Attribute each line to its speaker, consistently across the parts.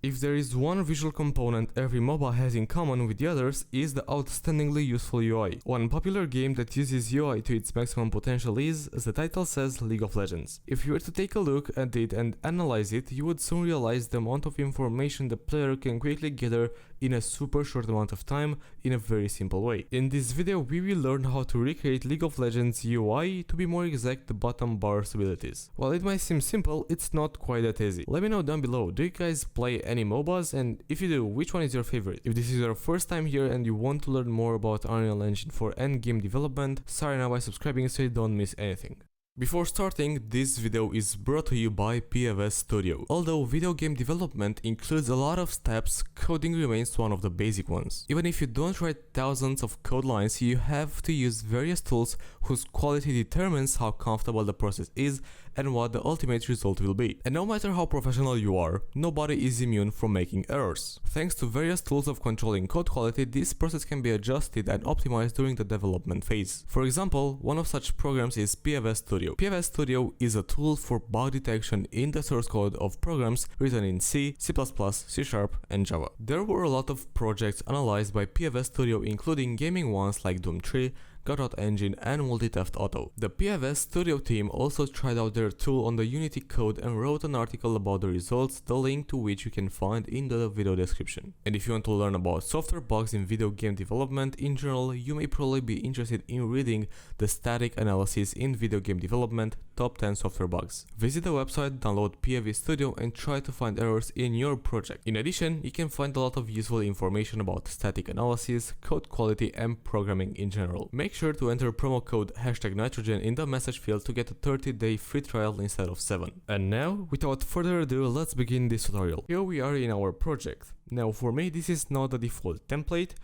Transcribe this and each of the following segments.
Speaker 1: If there is one visual component every MOBA has in common with the others, is the outstandingly useful UI. One popular game that uses UI to its maximum potential is, as the title says, League of Legends. If you were to take a look at it and analyze it, you would soon realize the amount of information the player can quickly gather in a super short amount of time in a very simple way. In this video, we will learn how to recreate League of Legends UI, to be more exact, the bottom bar's abilities. While it might seem simple, it's not quite that easy. Let me know down below, do you guys play any MOBAs, and if you do, which one is your favorite? If this is your first time here and you want to learn more about Unreal Engine 4 and game development, sign up by subscribing so you don't miss anything. Before starting, this video is brought to you by Pfs Studio. Although video game development includes a lot of steps, coding remains one of the basic ones. Even if you don't write thousands of code lines, you have to use various tools whose quality determines how comfortable the process is and what the ultimate result will be. And no matter how professional you are, nobody is immune from making errors. Thanks to various tools of controlling code quality, this process can be adjusted and optimized during the development phase. For example, one of such programs is Pfs Studio. Pfs Studio is a tool for bug detection in the source code of programs written in C, C++, C#, and Java. There were a lot of projects analyzed by Pfs Studio, including gaming ones like Doom 3, Godot Engine, and Multi-Theft Auto. The Pfs Studio team also tried out their tool on the Unity code and wrote an article about the results, the link to which you can find in the video description. And if you want to learn about software bugs in video game development in general, you may probably be interested in reading the Static Analysis in Video Game Development Top 10 Software Bugs. Visit the website, download Pfs Studio, and try to find errors in your project. In addition, you can find a lot of useful information about static analysis, code quality, and programming in general. Make sure to enter promo code #nitrogen in the message field to get a 30-day free trial instead of 7. And now, without further ado, let's begin this tutorial. Here we are in our project. Now for me, this is not the default template,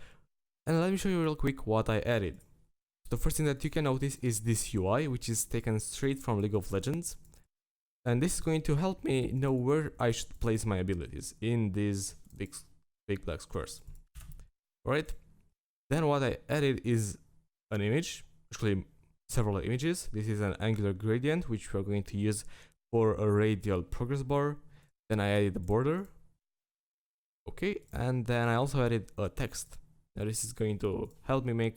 Speaker 1: and let me show you real quick what I added. The first thing that you can notice is this UI, which is taken straight from League of Legends, and this is going to help me know where I should place my abilities in these big black squares. Alright, then what I added is an image, actually several images. This is an angular gradient which we are going to use for a radial progress bar. Then I added a border. Okay, and then I also added a text. Now this is going to help me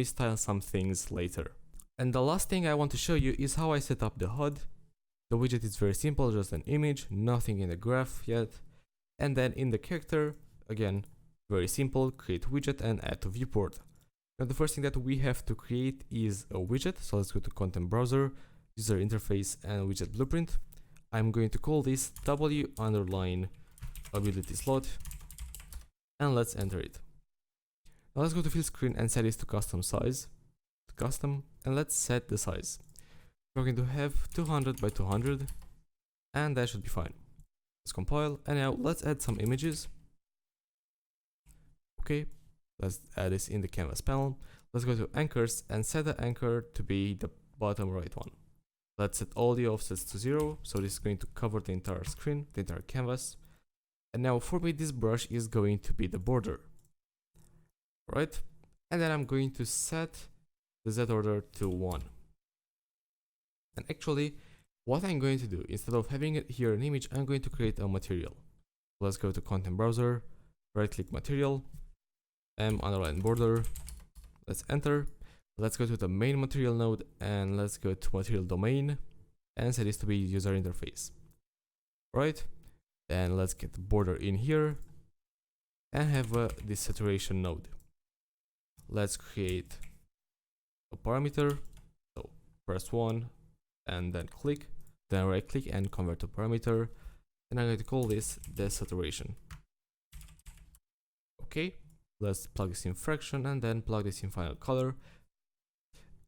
Speaker 1: style some things later. And the last thing I want to show you is how I set up the HUD. The widget is very simple, just an image, nothing in the graph yet. And then in the character, again, very simple, create widget and add to viewport. Now the first thing that we have to create is a widget, so let's go to content browser, user interface, and widget blueprint. I'm going to call this W_ability slot, and let's enter it. Now let's go to fill screen and set this to custom size, and let's set the size. We're going to have 200 by 200, and that should be fine. Let's compile, and now let's add some images. Okay. Let's add this in the canvas panel. Let's go to anchors and set the anchor to be the bottom right one. Let's set all the offsets to 0, so this is going to cover the entire screen, the entire canvas. And now for me, this brush is going to be the border. Alright, and then I'm going to set the Z order to 1. And actually, what I'm going to do, instead of having it here an image, I'm going to create a material. Let's go to content browser, right click material, underline border, let's enter. Let's go to the main material node and let's go to material domain and set this to be user interface. Right, then let's get the border in here and have this saturation node. Let's create a parameter, so press 1 and then click, then right click and convert to parameter, and I'm going to call this the saturation. Okay. Let's plug this in fraction and then plug this in final color.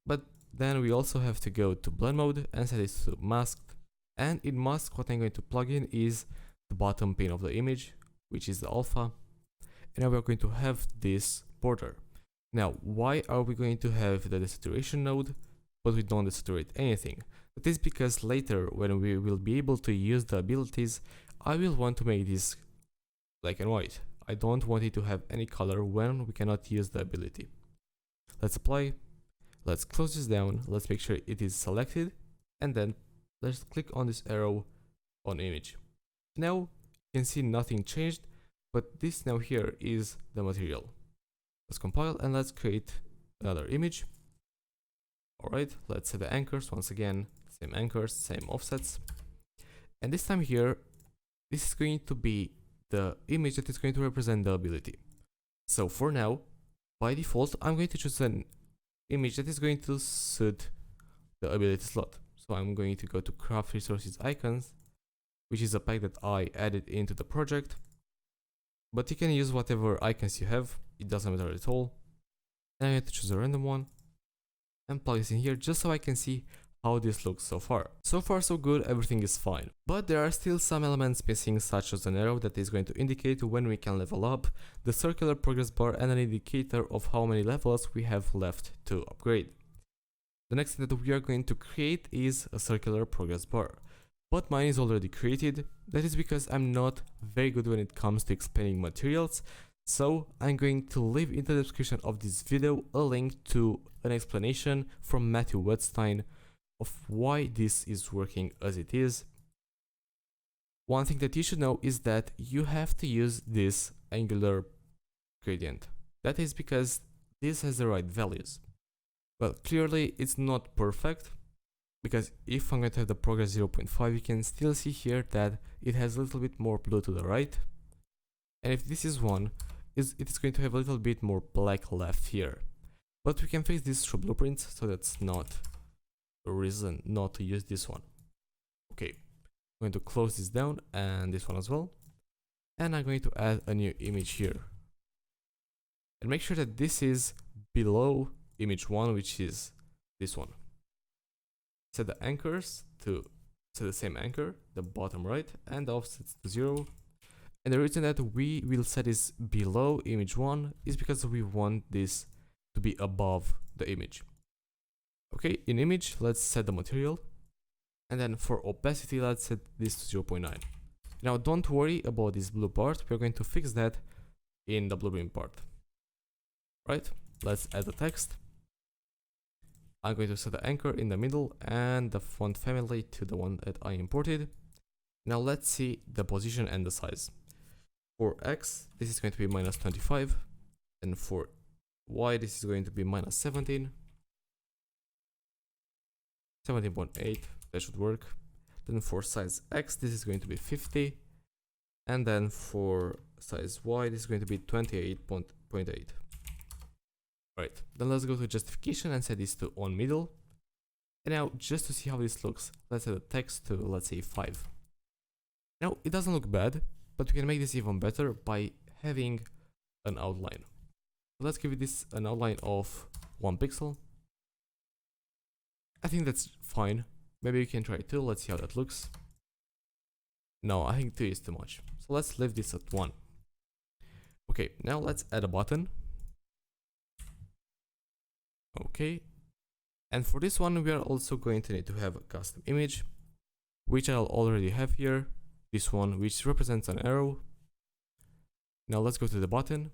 Speaker 1: But then we also have to go to blend mode and set this to masked. And in mask, what I'm going to plug in is the bottom pane of the image, which is the alpha. And now we're going to have this border. Now, why are we going to have the desaturation node, but we don't desaturate anything? That is because later, when we will be able to use the abilities, I will want to make this black and white. I don't want it to have any color when we cannot use the ability. Let's apply, let's close this down, let's make sure it is selected, and then let's click on this arrow on image. Now You can see nothing changed, but this now here is the material. Let's compile and let's create another image. Alright, let's set the anchors once again, same anchors, same offsets. And this time here, this is going to be the image that is going to represent the ability. So for now, by default, I'm going to choose an image that is going to suit the ability slot. So I'm going to go to craft resources icons, which is a pack that I added into the project. But you can use whatever icons you have, it doesn't matter at all. And I'm going to choose a random one and plug this in here just so I can see how this looks so far. So far so good, everything is fine. But there are still some elements missing, such as an arrow that is going to indicate when we can level up, the circular progress bar, and an indicator of how many levels we have left to upgrade. The next thing that we are going to create is a circular progress bar. But mine is already created. That is because I'm not very good when it comes to explaining materials. So I'm going to leave in the description of this video a link to an explanation from Matthew Wedstein of why this is working as it is. One thing that you should know is that you have to use this angular gradient. That is because this has the right values. Well, clearly it's not perfect, because if I'm going to have the progress 0.5, you can still see here that it has a little bit more blue to the right. And if this is 1, it is going to have a little bit more black left here. But we can fix this through blueprints, so that's not a reason not to use this one. Okay, I'm going to close this down and this one as well. And I'm going to add a new image here. And make sure that this is below image 1, which is this one. Set the anchors to set the same anchor, the bottom right, and the offsets to 0. And the reason that we will set this below image 1 is because we want this to be above the image. Okay, in image, let's set the material. And then for opacity, let's set this to 0.9. Now don't worry about this blue part, we're going to fix that in the blueprint part. Right, let's add the text. I'm going to set the anchor in the middle and the font family to the one that I imported. Now let's see the position and the size. For X, this is going to be -25, and for Y, this is going to be -17. 17.8, that should work. Then for size X, this is going to be 50. And then for size Y, this is going to be 28.8. Right, then let's go to justification and set this to on middle. And now, just to see how this looks, let's set the text to, let's say, 5. Now, it doesn't look bad, but we can make this even better by having an outline. Let's give this an outline of 1 pixel. I think that's fine. Maybe you can try 2, let's see how that looks. No, I think 2 is too much. So let's leave this at 1. Okay, now let's add a button. Okay, and for this one we are also going to need to have a custom image, which I'll already have here, this one, which represents an arrow. Now let's go to the button,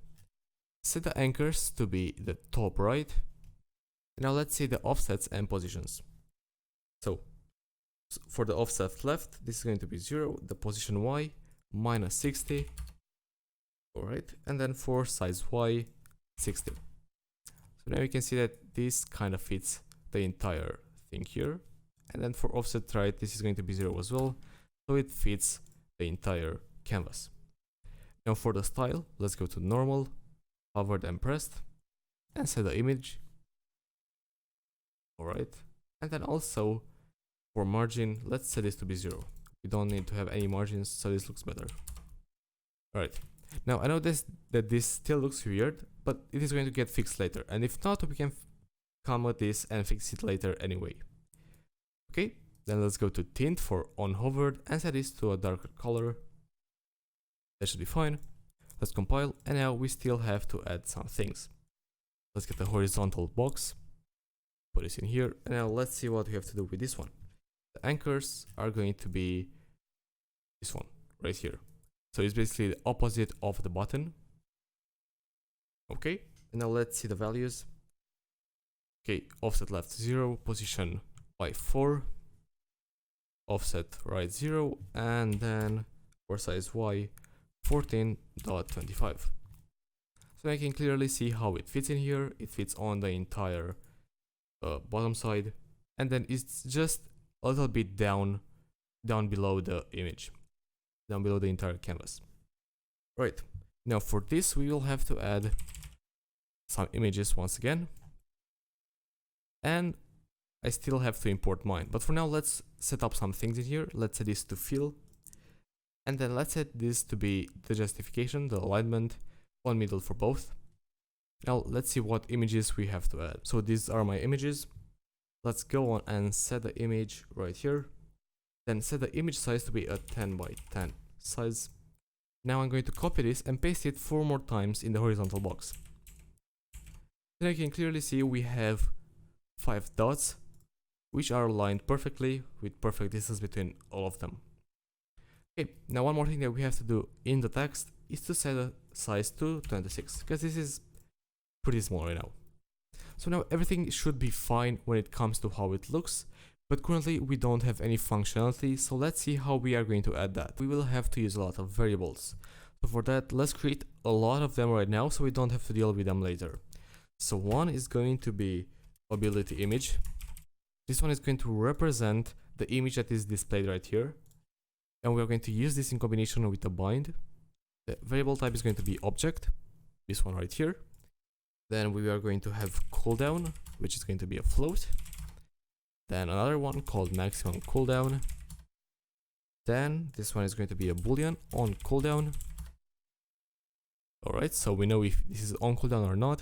Speaker 1: set the anchors to be the top right, and now let's see the offsets and positions. So for the offset left, this is going to be 0, the position Y, -60, alright, and then for size Y, 60. So now you can see that this kind of fits the entire thing here. And then for offset right, this is going to be 0 as well. So it fits the entire canvas. Now for the style, let's go to normal, hovered and pressed, and set the image. Alright. And then also for margin, let's set this to be 0. We don't need to have any margins, so this looks better. Alright. Now I know that this still looks weird, but it is going to get fixed later, and if not, we can come with this and fix it later anyway. Okay, then let's go to Tint for on hovered and set this to a darker color. That should be fine. Let's compile, and now we still have to add some things. Let's get the horizontal box, put this in here, and now let's see what we have to do with this one. The anchors are going to be this one right here. So it's basically the opposite of the button. Okay, and now let's see the values. Okay, offset left 0, position Y 4, offset right 0, and then for size Y 14.25. So I can clearly see how it fits in here. It fits on the entire bottom side, and then it's just a little bit down below the image, down below the entire canvas. Right, now for this we will have to add some images once again, and I still have to import mine, but for now let's set up some things in here. Let's set this to fill, and then let's set this to be the justification, the alignment, on middle for both. Now let's see what images we have to add. So these are my images. Let's go on and set the image right here. Then set the image size to be a 10 by 10 size. Now I'm going to copy this and paste it 4 more times in the horizontal box. Then I can clearly see we have 5 dots, which are aligned perfectly with perfect distance between all of them. Okay, now one more thing that we have to do in the text is to set a size to 26, because this is pretty small right now. So now everything should be fine when it comes to how it looks, but currently we don't have any functionality, so let's see how we are going to add that. We will have to use a lot of variables. So for that, let's create a lot of them right now so we don't have to deal with them later. So one is going to be ability image. This one is going to represent the image that is displayed right here, and we are going to use this in combination with a bind. The variable type is going to be object, this one right here. Then we are going to have cooldown, which is going to be a float. Then another one called maximum cooldown. Then this one is going to be a boolean on cooldown. Alright, so we know if this is on cooldown or not.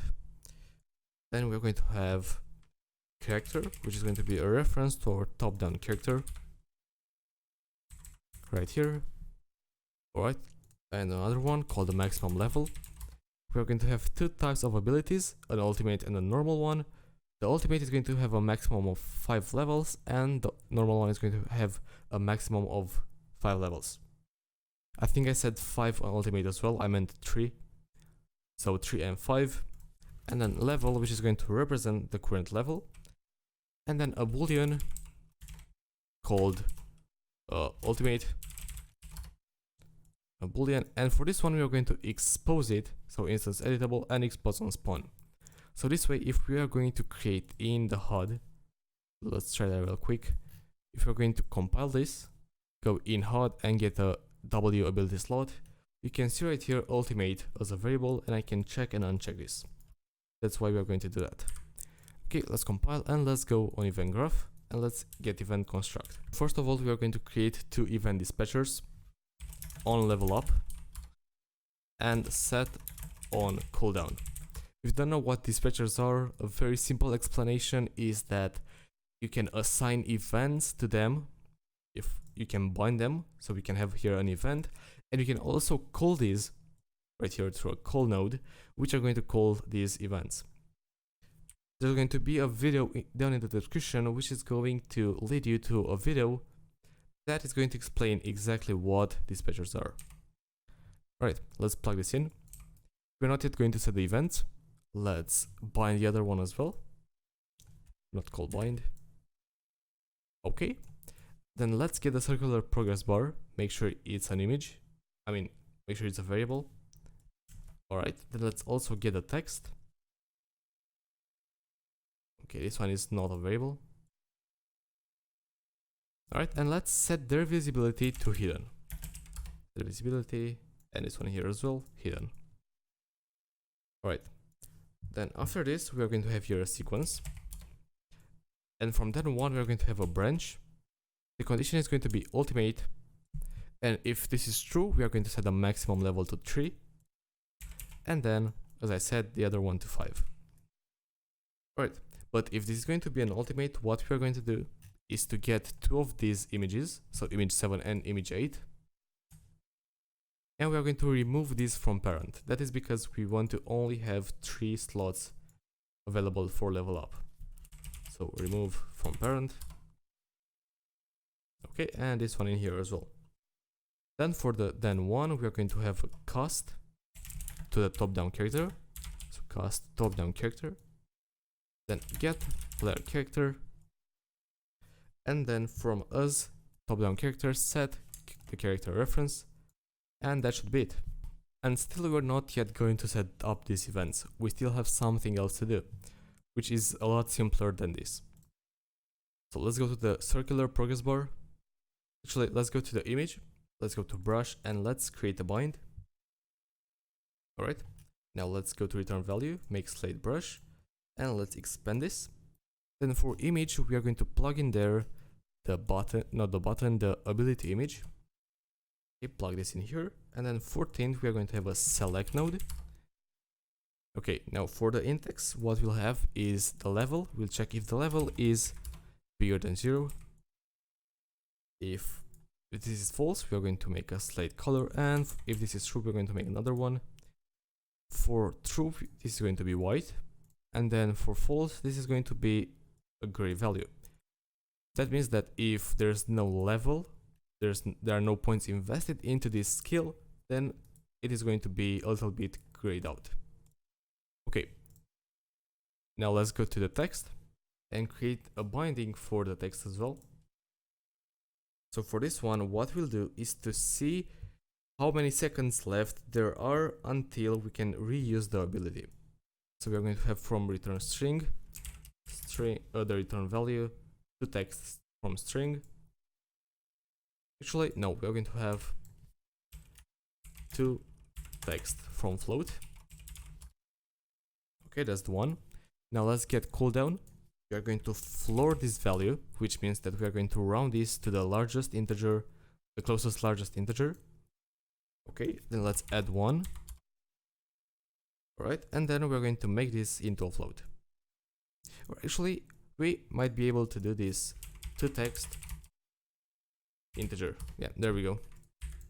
Speaker 1: Then we're going to have character, which is going to be a reference to our top-down character. Right here. Alright, and another one called the maximum level. We're going to have 2 types of abilities, an ultimate and a normal one. The ultimate is going to have a maximum of 5 levels, and the normal one is going to have a maximum of 5 levels. I think I said 5 on ultimate as well, I meant 3. So 3 and 5. And then level, which is going to represent the current level. And then a boolean called ultimate. A boolean, and for this one we are going to expose it, so instance editable and expose on spawn. So this way, if we are going to create in the HUD, let's try that real quick. If we're going to compile this, go in HUD and get a W ability slot, you can see right here ultimate as a variable, and I can check and uncheck this. That's why we are going to do that. Okay, let's compile and let's go on event graph and let's get event construct. First of all, we are going to create 2 event dispatchers on level up and set on cooldown. If you don't know what dispatchers are, a very simple explanation is that you can assign events to them. If you can bind them, so we can have here an event, and you can also call these right here through a call node, which are going to call these events. There's going to be a video down in the description which is going to lead you to a video that is going to explain exactly what dispatchers are. Alright, let's plug this in. We're not yet going to set the event. Let's bind the other one as well. Not call bind. Okay. Then let's get the circular progress bar. Make sure it's an image. Make sure it's a variable. Alright, then let's also get the text. Okay, this one is not a variable. Alright, and let's set their visibility to hidden. Their visibility, and this one here as well, hidden. Alright, then after this, we are going to have here a sequence. And from then on, we are going to have a branch. The condition is going to be ultimate. And if this is true, we are going to set the maximum level to 3. And then, as I said, the other one to 5. Alright, but if this is going to be an ultimate, what we are going to do is to get 2 of these images, so image 7 and image 8, and we are going to remove this from parent. That is because we want to only have 3 slots available for level up. So remove from parent. Okay, and this one in here as well. Then for the then one, we are going to have a cast to the top-down character. So cast top-down character. Then get player character. And then from us, top-down character, set the character reference And that should be it. And still we're not yet going to set up these events. We still have something else to do, which is a lot simpler than this. So let's go to the circular progress bar. Actually, let's go to the image. Let's go to brush and let's create a bind. Alright, now let's go to return value, make slate brush, and let's expand this. Then for image, we are going to plug in there the button, not the button, the ability image. Okay, plug this in here. And then for tint, we are going to have a select node. Okay, now for the index, what we'll have is the level. We'll check if the level is bigger than 0. If this is false, we are going to make a slate color, and if this is true, we're going to make another one. For true, this is going to be white, and then for false, this is going to be a gray value. That means that if there's no level, there are no points invested into this skill, then it is going to be a little bit grayed out. Okay, now let's go to the text and create a binding for the text as well. So for this one, what we'll do is to see how many seconds left there are until we can reuse the ability. So we're going to have from return string, the return value to text from string. Actually, no, we're going to have to text from float. Okay, that's the one. Now let's get cooldown. We are going to floor this value, which means that we are going to round this to the largest integer, the closest largest integer. Okay, then let's add 1. Alright, and then we're going to make this into a float. Or actually, we might be able to do this to text integer. Yeah, there we go.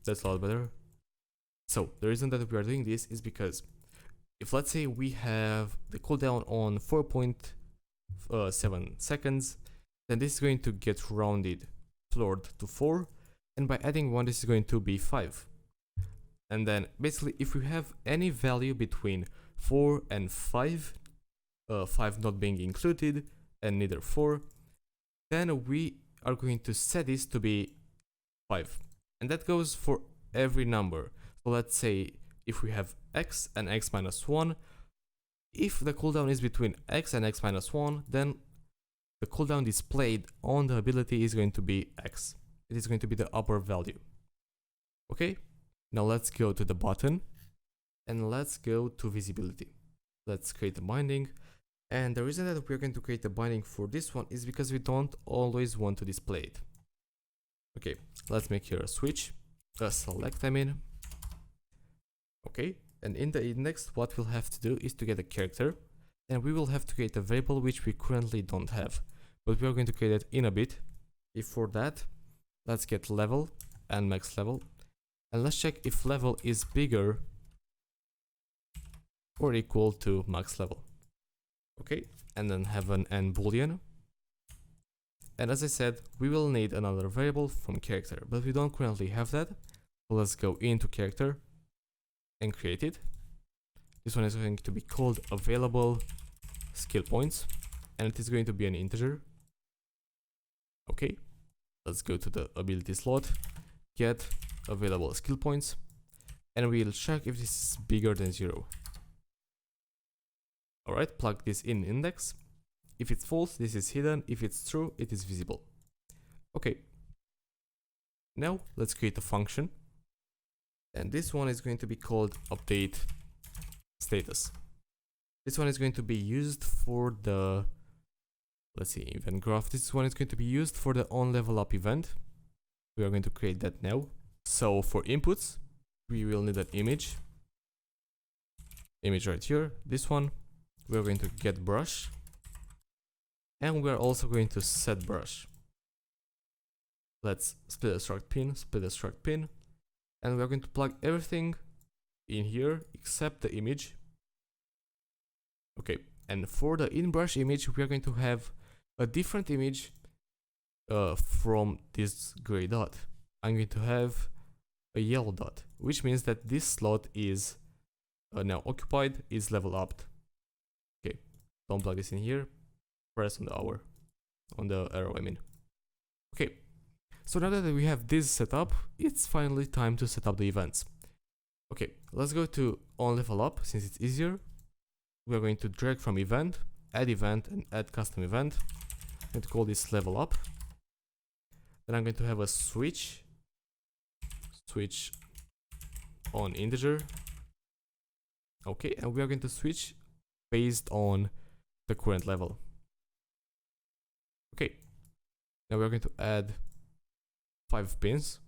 Speaker 1: That's a lot better. So the reason that we are doing this is because if let's say we have the cooldown on 4.7 seconds, then this is going to get rounded, floored to 4, and by adding 1 this is going to be 5. And then basically if we have any value between 4 and 5, 5 not being included and neither 4, then we are going to set this to be 5. And that goes for every number. So let's say if we have x and x minus 1, if the cooldown is between x and x minus 1, then the cooldown displayed on the ability is going to be x. It is going to be the upper value. Okay, now let's go to the button and let's go to visibility. Let's create a binding. And the reason that we're going to create a binding for this one is because we don't always want to display it. Okay, let's make here a switch, a select I mean. Okay, and in the index, what we'll have to do is to get a character, and we will have to create a variable which we currently don't have, but we are going to create it in a bit. For that, let's get level and max level, and let's check if level is bigger or equal to max level. Okay, and then have an n boolean. And as I said, we will need another variable from character, but we don't currently have that. So let's go into character and create it. This one is going to be called available skill points, and it is going to be an integer. Okay, let's go to the ability slot, get available skill points, and we'll check if this is bigger than 0. Alright, plug this in index. If it's false, this is hidden. If it's true, it is visible. Okay. Now let's create a function. And this one is going to be called update status. This one is going to be used for the, let's see, event graph. This one is going to be used for the on level up event. We are going to create that now. So for inputs, we will need an image. Image right here, this one. We are going to get brush. And we are also going to set brush. Let's split a struct pin, and we are going to plug everything in here except the image. Okay, and for the in-brush image, we are going to have a different image from this gray dot. I'm going to have a yellow dot, which means that this slot is now occupied, is level upped. Okay, don't plug this in here. Press on the arrow I mean. Okay, so now that we have this set up, it's finally time to set up the events. Okay, let's go to on level up since it's easier. We are going to drag from event, add event, and add custom event. I'm going to call this level up. Then I'm going to have a switch on integer. Okay, and we are going to switch based on the current level. Okay, now we're going to add 5 pins,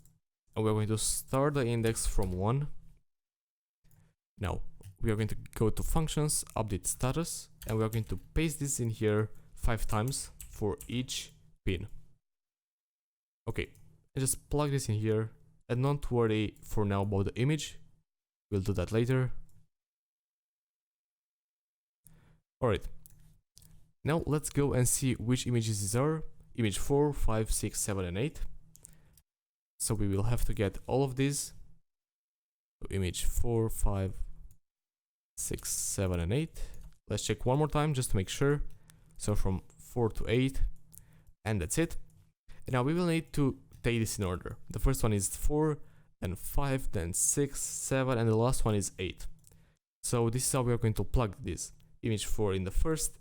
Speaker 1: and we're going to start the index from 1. Now we are going to go to functions, update status, and we are going to paste this in here 5 times for each pin. Okay, and just plug this in here, and don't worry for now about the image, we'll do that later. Alright, now let's go and see which images these are. Image 4, 5, 6, 7, and 8. So we will have to get all of these. So image 4, 5, 6, 7, and 8. Let's check one more time just to make sure. So from 4 to 8, and that's it. And now we will need to take this in order. The first one is 4, then 5, then 6, 7, and the last one is 8. So this is how we are going to plug this. Image 4 in the first,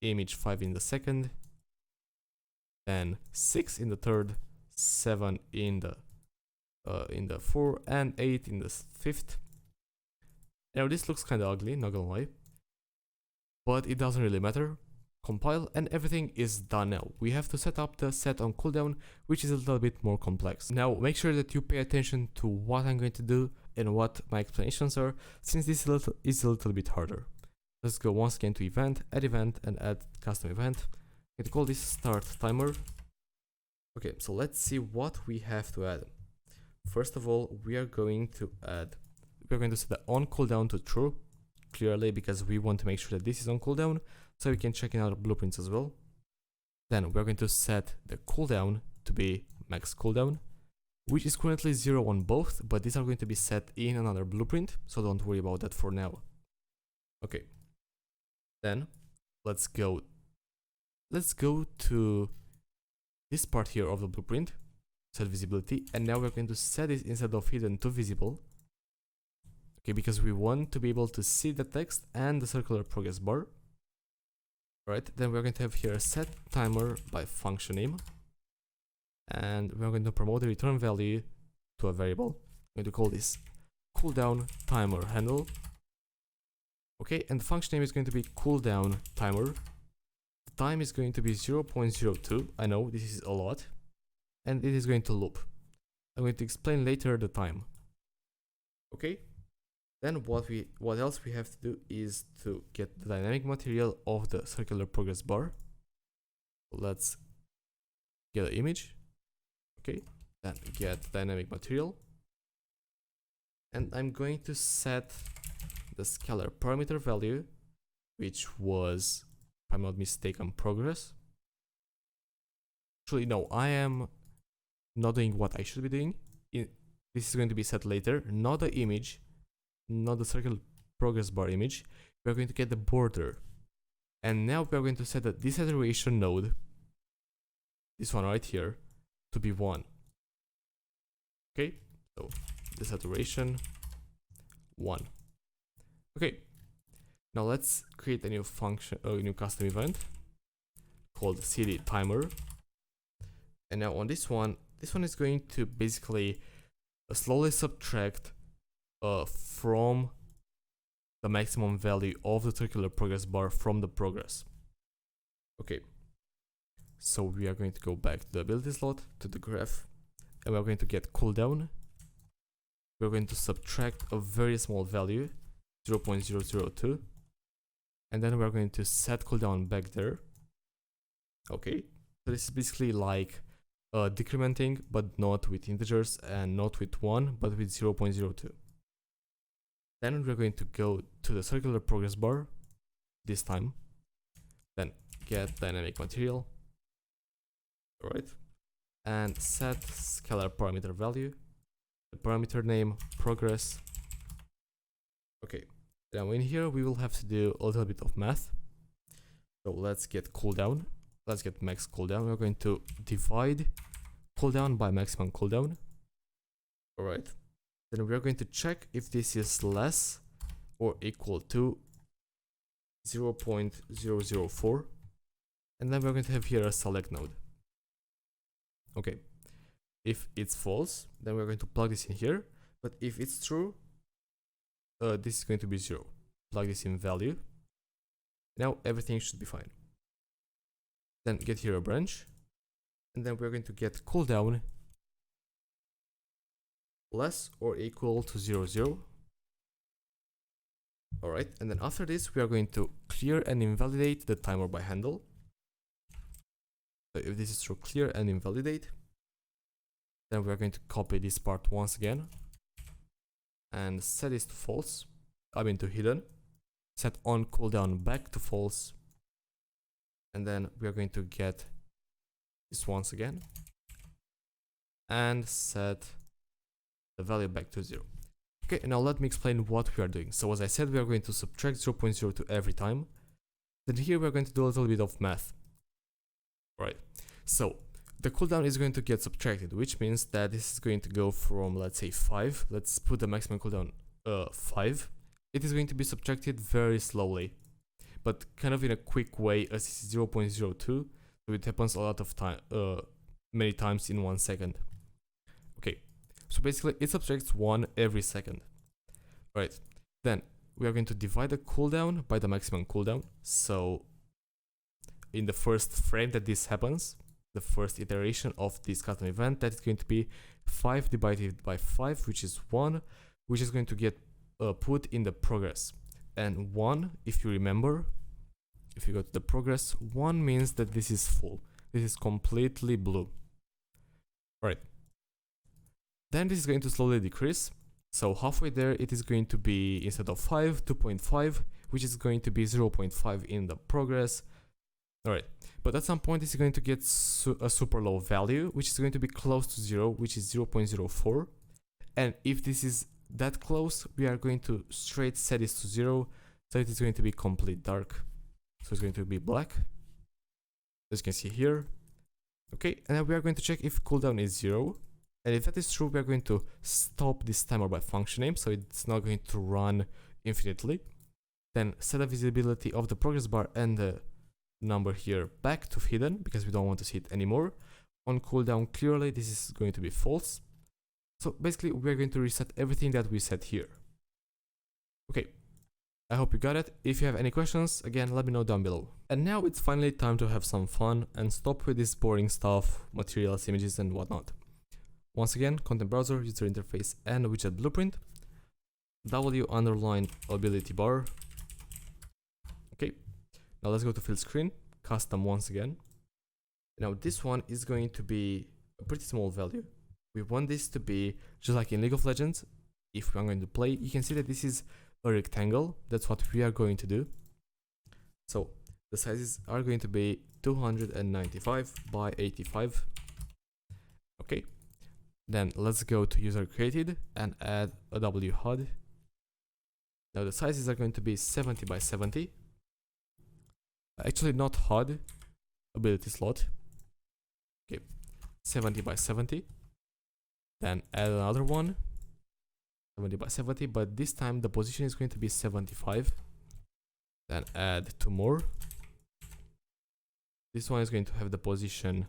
Speaker 1: image 5 in the second, then 6 in the third, 7 in the 4, and 8 in the 5th. Now this looks kind of ugly, not gonna lie, but it doesn't really matter. Compile, and everything is done now. We have to set up the set on cooldown, which is a little bit more complex. Now make sure that you pay attention to what I'm going to do and what my explanations are, since this is a little bit harder. Let's go once again to event, and add custom event. I'm going to call this start timer. Okay, so let's see what we have to add. First of all, we are going to set the on cooldown to true, clearly because we want to make sure that this is on cooldown, so we can check in other blueprints as well. Then we're going to set the cooldown to be max cooldown, which is currently 0 on both, but these are going to be set in another blueprint, so don't worry about that for now. Okay, then let's go to this part here of the blueprint, set visibility, and now we're going to set it instead of hidden to visible. Okay, because we want to be able to see the text and the circular progress bar. Right, then we're going to have here a set timer by function name, and we're going to promote the return value to a variable. I'm going to call this cooldown timer handle. Okay, and the function name is going to be cooldown timer. The time is going to be 0.02. I know this is a lot, and it is going to loop. I'm going to explain later the time. Okay. Then what else we have to do is to get the dynamic material of the circular progress bar. Let's get an image. Okay, then get dynamic material. And I'm going to set the scalar parameter value, which was, if I'm not mistaken, progress. Actually, no, I am not doing what I should be doing. This is going to be set later, not the image, not the circular progress bar image. We're going to get the border, and now we're going to set the desaturation node, this one right here, to be 1. Okay, so desaturation 1. Okay, now let's create a new function, a new custom event called cd timer, and now on this one is going to basically slowly subtract from the maximum value of the circular progress bar from the progress. Okay, so we are going to go back to the ability slot, to the graph, and we're going to get cooldown. We're going to subtract a very small value, 0.002, and then we're going to set cooldown back there. Okay, so this is basically like decrementing, but not with integers, and not with 1, but with 0.02. Then we're going to go to the circular progress bar this time, then get dynamic material, alright, and set scalar parameter value, the parameter name progress. Okay, now in here we will have to do a little bit of math. So let's get cooldown, let's get max cooldown. We're going to divide cooldown by maximum cooldown, alright. Then we're going to check if this is less or equal to 0.004. And then we're going to have here a select node. Okay. If it's false, then we're going to plug this in here. But if it's true, this is going to be 0. Plug this in value. Now everything should be fine. Then get here a branch. And then we're going to get cooldown less or equal to 0, 0. Alright, and then after this, we are going to clear and invalidate the timer by handle. So if this is true, clear and invalidate. Then we are going to copy this part once again and set this to false. I mean to hidden. Set on cooldown back to false. And then we are going to get this once again and set the value back to 0. Okay, now let me explain what we are doing. So as I said, we are going to subtract 0.02 every time. Then here we are going to do a little bit of math. Right. So the cooldown is going to get subtracted, which means that this is going to go from, let's say, 5. Let's put the maximum cooldown 5. It is going to be subtracted very slowly, but kind of in a quick way, as this is 0.02. So it happens a lot of time, many times in 1 second. Okay. So basically it subtracts 1 every second. Right. Then we are going to divide the cooldown by the maximum cooldown. So in the first frame that this happens, the first iteration of this custom event, that is going to be 5 divided by 5, which is 1, which is going to get put in the progress. And 1, if you remember, if you go to the progress, 1 means that this is full. This is completely blue. Right. Then this is going to slowly decrease. So halfway there, it is going to be, instead of 5, 2.5, which is going to be 0.5 in the progress. Alright, but at some point this is going to get a super low value, which is going to be close to 0, which is 0.04. And if this is that close, we are going to straight set this to 0, so it is going to be complete dark. So it's going to be black, as you can see here. Okay, and then we are going to check if cooldown is 0. And if that is true, we are going to stop this timer by function name, so it's not going to run infinitely. Then set the visibility of the progress bar and the number here back to hidden, because we don't want to see it anymore. On cooldown, clearly this is going to be false. So basically we are going to reset everything that we set here. Okay, I hope you got it. If you have any questions, again, let me know down below. And now it's finally time to have some fun and stop with this boring stuff, materials, images and whatnot. Once again, content browser, user interface and widget blueprint. W underline ability bar. Okay, now let's go to fill screen, custom once again. Now this one is going to be a pretty small value. We want this to be just like in League of Legends. If we're going to play, you can see that this is a rectangle. That's what we are going to do. So the sizes are going to be 295 by 85. Okay. Then let's go to user created and add a W HUD. Now the sizes are going to be 70 by 70. Actually not HUD, ability slot. Okay, 70 by 70. Then add another one, 70 by 70, but this time the position is going to be 75. Then add 2 more. This one is going to have the position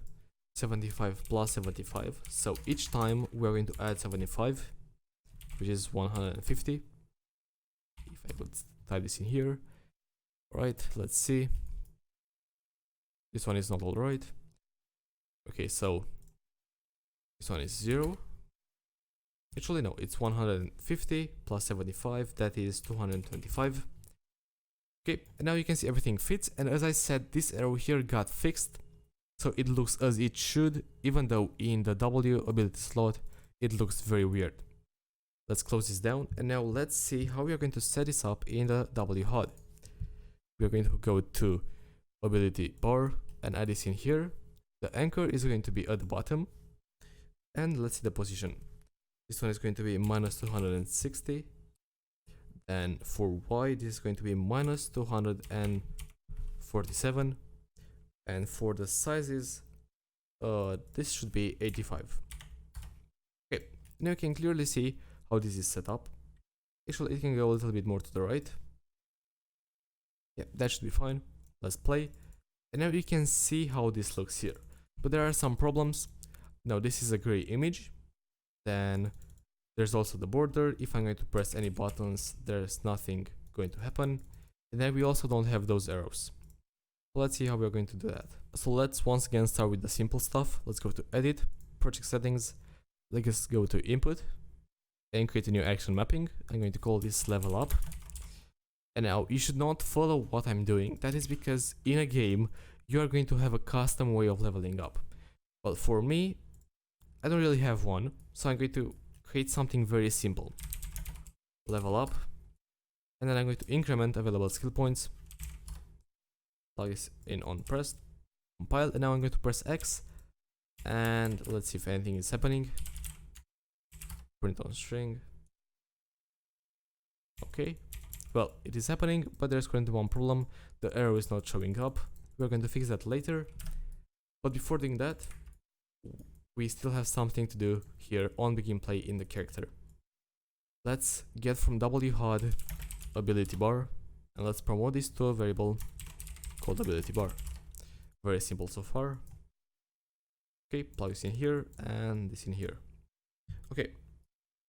Speaker 1: 75 plus 75. So each time we're going to add 75, which is 150. If I could type this in here. Alright, let's see. This one is not alright. Okay, so this one is 0. Actually, no, it's 150 plus 75, that is 225. Okay, and now you can see everything fits, and as I said, this arrow here got fixed, so it looks as it should, even though in the W ability slot, it looks very weird. Let's close this down, and now let's see how we are going to set this up in the W HUD. We are going to go to ability bar and add this in here. The anchor is going to be at the bottom, and let's see the position. This one is going to be minus 260. And for Y, this is going to be minus 247. And for the sizes, this should be 85. Okay, now you can clearly see how this is set up. Actually, it can go a little bit more to the right. Yeah, that should be fine. Let's play. And now you can see how this looks here. But there are some problems. Now this is a gray image. Then there's also the border. If I'm going to press any buttons, there's nothing going to happen. And then we also don't have those arrows. So let's see how we're going to do that. So let's once again start with the simple stuff. Let's go to Edit, Project Settings. Let's go to Input and create a new action mapping. I'm going to call this Level Up. And now you should not follow what I'm doing. That is because in a game, you are going to have a custom way of leveling up. Well, for me, I don't really have one. So I'm going to create something very simple. Level up. And then I'm going to increment available skill points. Plug this in on pressed. Compile. And now I'm going to press X. And let's see if anything is happening. Print on string. Okay. Well, it is happening, but there's currently one problem. The arrow is not showing up. We're going to fix that later. But before doing that, we still have something to do here on begin play in the character. Let's get from whod ability bar, and let's promote this to a variable called ability bar. Very simple so far. Okay, plug this in here and this in here. Okay,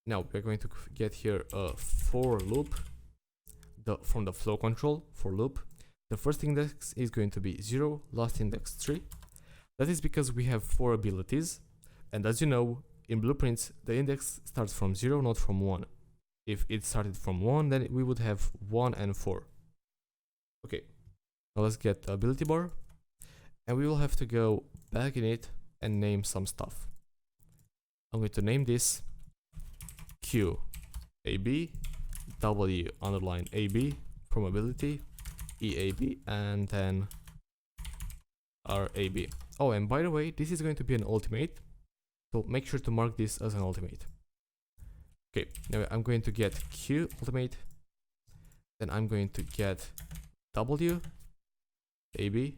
Speaker 1: now we're going to get here a for loop. From the flow control for loop, the first index is going to be 0, last index 3. That is because we have 4 abilities, and as you know, in blueprints, the index starts from 0, not from 1. If it started from 1, then we would have 1 and 4. Okay, now let's get the ability bar, and we will have to go back in it and name some stuff. I'm going to name this QAB, W underline AB from ability, EAB, and then RAB. Oh, and by the way, this is going to be an ultimate, so make sure to mark this as an ultimate. Okay, now I'm going to get Q ultimate, then I'm going to get W AB,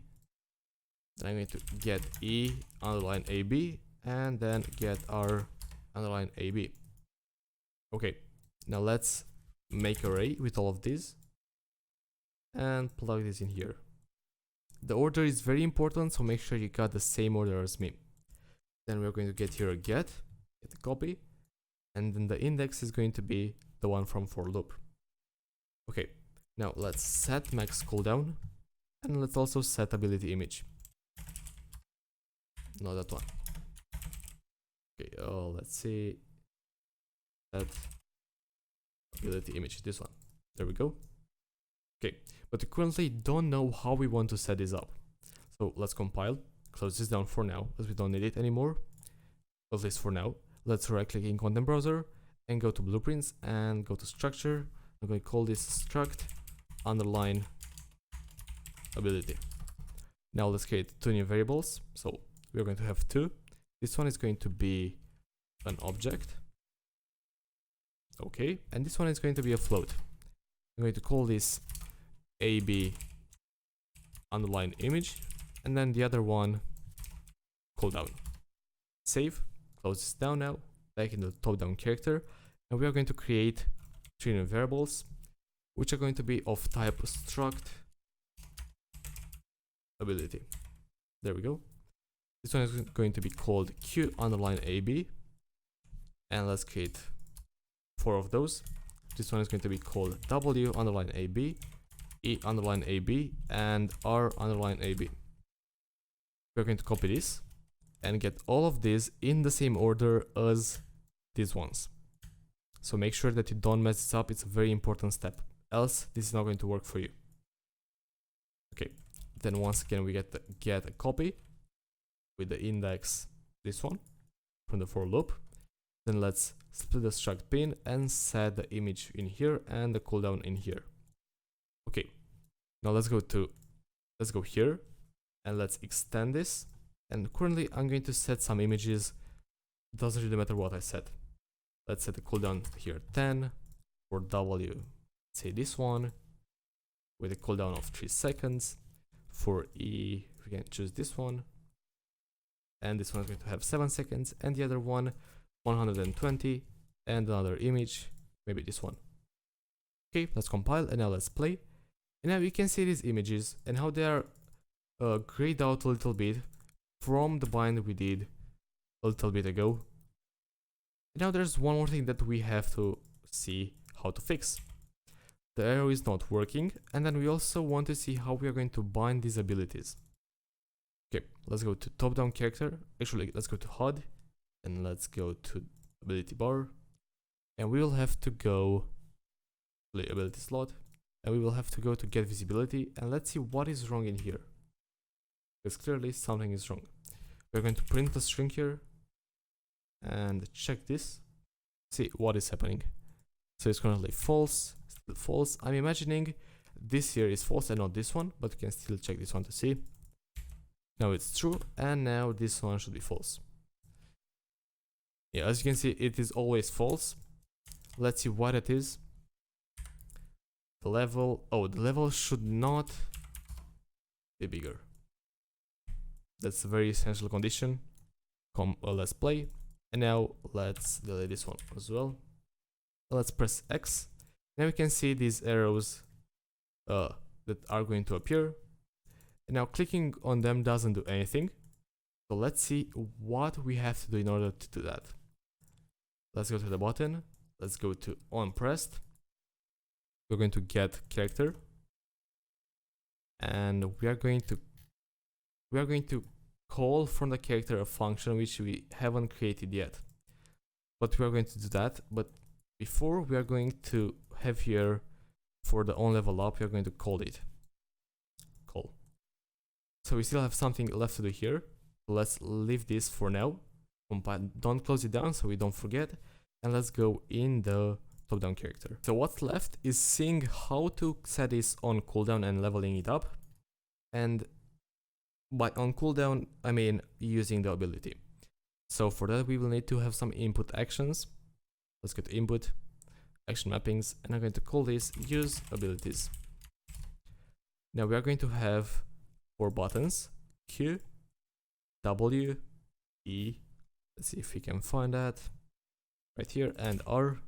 Speaker 1: then I'm going to get E underline AB, and then get R underline AB. Okay, now let's make an array with all of these and plug this in here. The order is very important, so make sure you got the same order as me. Then we're going to get here a get a copy, and then the index is going to be the one from for loop. Okay, now let's set max cooldown, and let's also set ability image. Not that one. Okay, let's see. Set ability image, this one. There we go. Okay, but we currently don't know how we want to set this up. So let's compile, close this down for now, as we don't need it anymore. At least for now. Let's right click in content browser and go to blueprints and go to structure. I'm going to call this struct underline ability. Now let's create 2 new variables. So we're going to have 2. This one is going to be an object. Okay, and this one is going to be a float. I'm going to call this AB underline image, and then the other one cooldown. Save, close this down now, back in the top down character, and we are going to create 3 new variables, which are going to be of type struct ability. There we go. This one is going to be called Q underline AB, and let's create 4 of those. This one is going to be called W underline AB, E underline AB, and R underline AB. We're going to copy this and get all of these in the same order as these ones. So make sure that you don't mess this up. It's a very important step, else this is not going to work for you. Okay, then once again we get a copy with the index, this one from the for loop. Then let's split the struct bin and set the image in here and the cooldown in here. Okay, now let's go here and let's extend this. And currently I'm going to set some images. Doesn't really matter what I set. Let's set the cooldown here 10. For W, say this one with a cooldown of 3 seconds. For E, we can choose this one, and this one is going to have 7 seconds, and the other one 120, and another image, maybe this one. Okay, let's compile and now let's play. And now you can see these images and how they are grayed out a little bit from the bind we did a little bit ago. And now there's one more thing that we have to see how to fix. The arrow is not working, and then we also want to see how we are going to bind these abilities. Okay, let's go to top-down character. Actually, let's go to HUD, and let's go to ability bar, and we will have to go to ability slot, and we will have to go to get visibility, and let's see what is wrong in here, because clearly something is wrong. We're going to print the string here and check this, see what is happening. So it's currently false, still false. I'm imagining this here is false and not this one, but you can still check this one to see. Now it's true, and now this one should be false. Yeah, as you can see, it is always false. Let's see what it is. The level, oh, the level should not be bigger. That's a very essential condition. Let's play, and now let's delete this one as well. Let's press X. Now we can see these arrows that are going to appear. And now clicking on them doesn't do anything. So let's see what we have to do in order to do that. Let's go to the button. Let's go to on pressed. We're going to get character. And we are going to call from the character a function which we haven't created yet. But we are going to do that. But before, we are going to have here for the on level up, we are going to call it. Call. So we still have something left to do here. Let's leave this for now. Don't close it down so we don't forget. And let's go in the top down character. So what's left is seeing how to set this on cooldown and leveling it up. And by on cooldown, I mean using the ability. So for that, we will need to have some input actions. Let's go to input, action mappings, and I'm going to call this use abilities. Now we are going to have 4 buttons, Q, W, E, let's see if we can find that, right here, and R,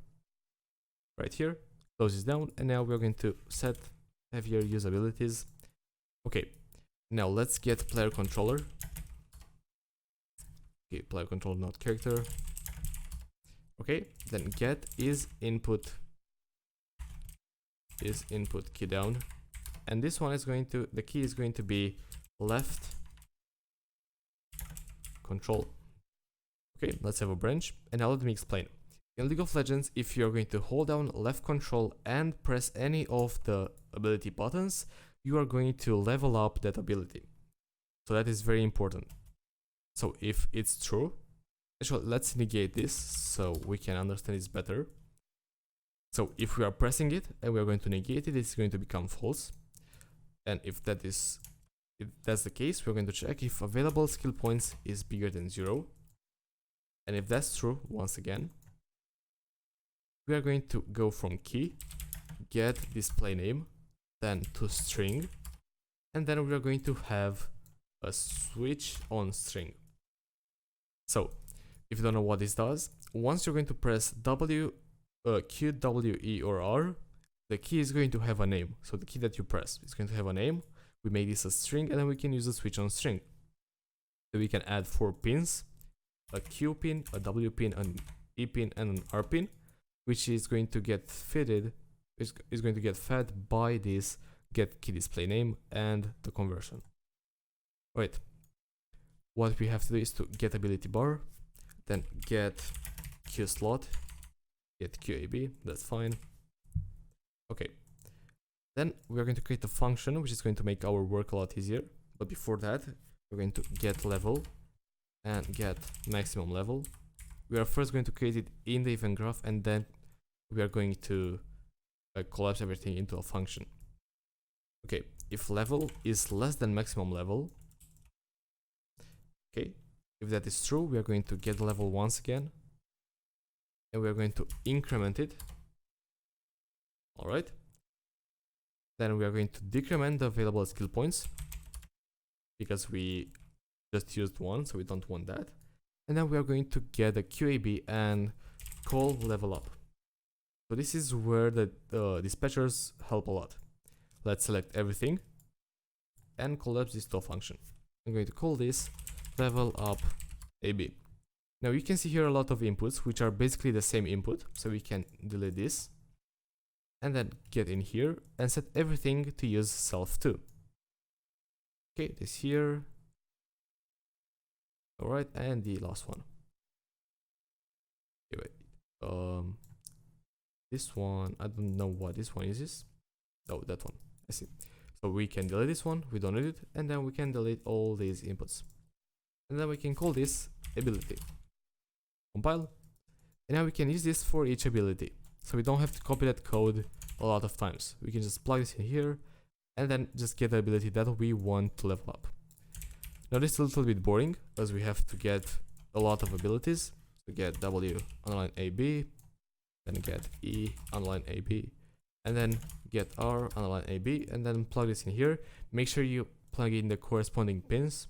Speaker 1: right here, close this down, and now we're going to have here use abilities. Okay, now let's get player controller. Okay, player controller, not character. Okay, then get is input key down, and this one is going to, the key is going to be left control. Okay, let's have a branch, and now let me explain. In League of Legends, if you're going to hold down left control and press any of the ability buttons, you are going to level up that ability. So that is very important. So if it's true, actually, let's negate this so we can understand this better. So if we are pressing it and we are going to negate it, it's going to become false. And if that's the case, we're going to check if available skill points is bigger than 0. And if that's true, once again, we are going to go from key, get display name, then to string, and then we are going to have a switch on string. So if you don't know what this does, once you're going to press Q, W, E, or R, the key is going to have a name. So the key that you press is going to have a name. We make this a string, and then we can use a switch on string. So we can add 4 pins, a Q pin, a W pin, an E pin, and an R pin, which is going to get fed by this get key display name and the conversion. Right. What we have to do is to get ability bar, then get Q slot, get QAB, that's fine. Okay. Then we're going to create a function which is going to make our work a lot easier. But before that, we're going to get level and get maximum level. We are first going to create it in the event graph, and then we are going to collapse everything into a function. Okay, if level is less than maximum level, okay, if that is true, we are going to get level once again, and we are going to increment it. All right. Then we are going to decrement the available skill points because we just used one, so we don't want that. And then we are going to get a QAB and call level up. So this is where the dispatchers help a lot. Let's select everything and collapse this to a function. I'm going to call this level up AB. Now you can see here a lot of inputs which are basically the same input, so we can delete this and then get in here and set everything to use self too. Okay, this here. Alright, and the last one. Okay, wait. This one, I don't know what this one is. Oh, that one. I see. So we can delete this one, we don't need it, and then we can delete all these inputs. And then we can call this ability. Compile. And now we can use this for each ability. So we don't have to copy that code a lot of times. We can just plug this in here and then just get the ability that we want to level up. Now this is a little bit boring as we have to get a lot of abilities. So get W underline AB, then get E underline AB, and then get R underline AB, and then plug this in here. Make sure you plug in the corresponding pins.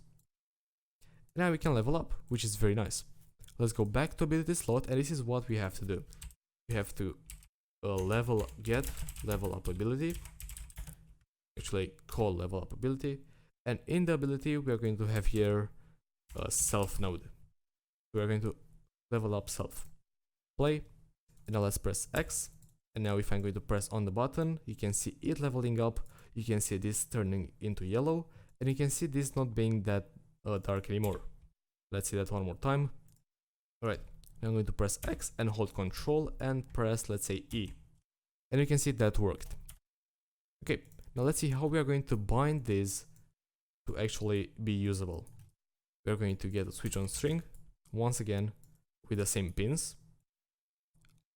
Speaker 1: Now we can level up, which is very nice. Let's go back to ability slot, and this is what we have to do. We have to get level up ability, actually call level up ability, and in the ability we are going to have here a self node. We are going to level up self. Play, and now let's press X, and now if I'm going to press on the button, you can see it leveling up, you can see this turning into yellow, and you can see this not being that dark anymore. Let's see that one more time. Alright, now I'm going to press X and hold Control and press, let's say, E. And you can see that worked. Okay, now let's see how we are going to bind this to actually be usable. We are going to get a switch on string, once again, with the same pins,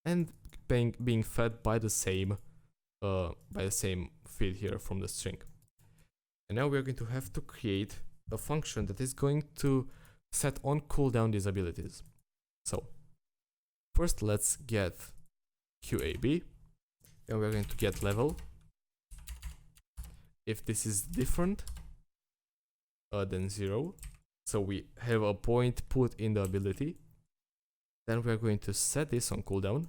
Speaker 1: and being fed by the same feed here from the string. And now we are going to have to create a function that is going to set on cooldown these abilities. So first let's get QAB, and we're going to get level. If this is different than 0, so we have a point put in the ability, then we're going to set this on cooldown.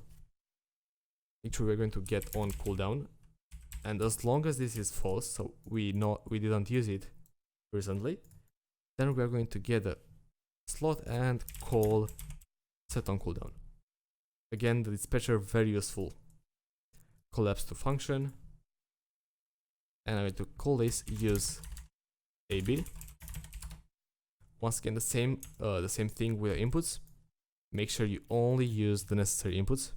Speaker 1: Actually, we're going to get on cooldown, and as long as this is false, so we didn't use it recently, then we're going to get a slot and call set on cooldown. Again, the dispatcher, very useful. Collapse to function, and I'm going to call this use AB. Once again, the same thing with the inputs. Make sure you only use the necessary inputs.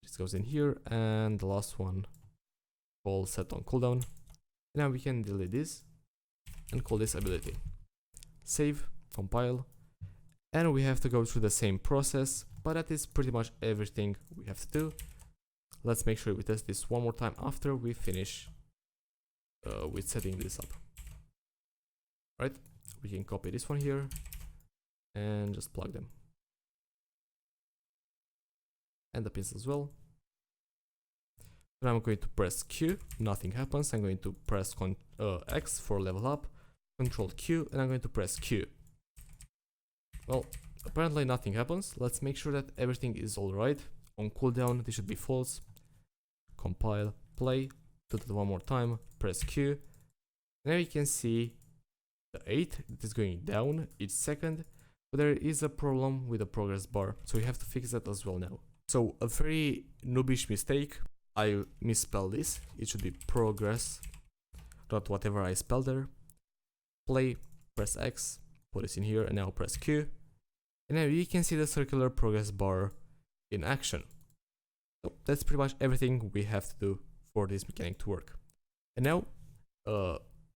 Speaker 1: This goes in here, and the last one, call set on cooldown. Now we can delete this and call this ability. Save, compile, and we have to go through the same process, but that is pretty much everything we have to do. Let's make sure we test this one more time after we finish with setting this up. Right, we can copy this one here and just plug them, and the pins as well. Now I'm going to press Q, nothing happens. I'm going to press X for level up, Control Q, and I'm going to press Q. Well, apparently nothing happens. Let's make sure that everything is alright. On cooldown, this should be false. Compile, play, do that one more time, press Q. Now you can see the 8 that is going down each second, but there is a problem with the progress bar, so we have to fix that as well now. So a very noobish mistake, I misspelled this. It should be progress, not whatever I spelled there. Play, press X, put this in here, and now press Q. And now you can see the circular progress bar in action. So that's pretty much everything we have to do for this mechanic to work. And now,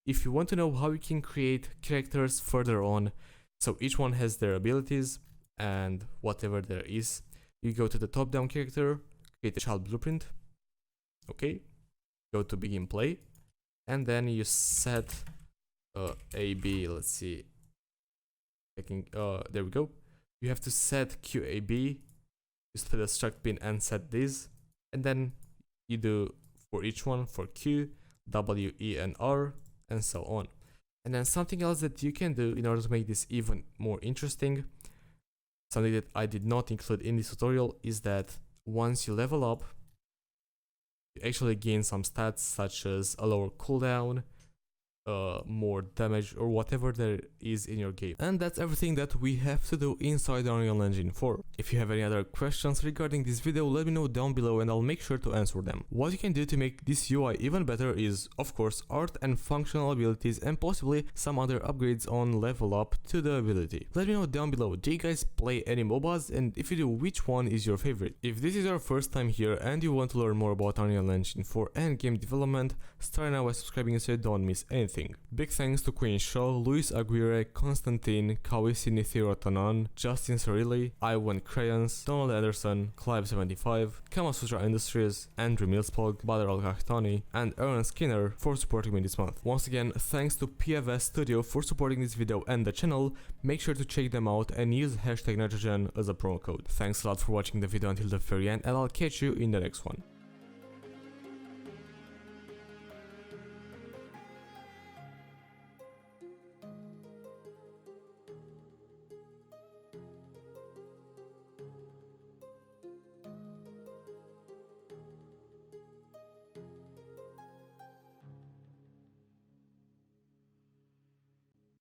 Speaker 1: if you want to know how you can create characters further on, so each one has their abilities and whatever there is, you go to the top-down character, create a child blueprint, okay, go to begin play, and then you set AB, let's see, there we go. You have to set QAB, just put the struct pin and set this, and then you do for each one for Q, W, E, and R, and so on. And then something else that you can do in order to make this even more interesting. Something that I did not include in this tutorial is that once you level up, you actually gain some stats such as a lower cooldown, more damage, or whatever there is in your game. And that's everything that we have to do inside Unreal Engine 4. If you have any other questions regarding this video, let me know down below and I'll make sure to answer them. What you can do to make this UI even better is, of course, art and functional abilities and possibly some other upgrades on level up to the ability. Let me know down below, do you guys play any MOBAs, and if you do, which one is your favorite? If this is your first time here and you want to learn more about Unreal Engine 4 and game development, start now by subscribing so you don't miss anything. Big thanks to Queen Shaw, Luis Aguirre, Konstantin, Kawisi Nithirotanan, Justin Cirilli, Iwan Crayons, Donald Anderson, Clive75, Kamasutra Industries, Andrew Millspog, Badr Al-Kahtani, and Aaron Skinner for supporting me this month. Once again, thanks to Pfs Studio for supporting this video and the channel. Make sure to check them out and use hashtag nitrogen as a promo code. Thanks a lot for watching the video until the very end, and I'll catch you in the next one.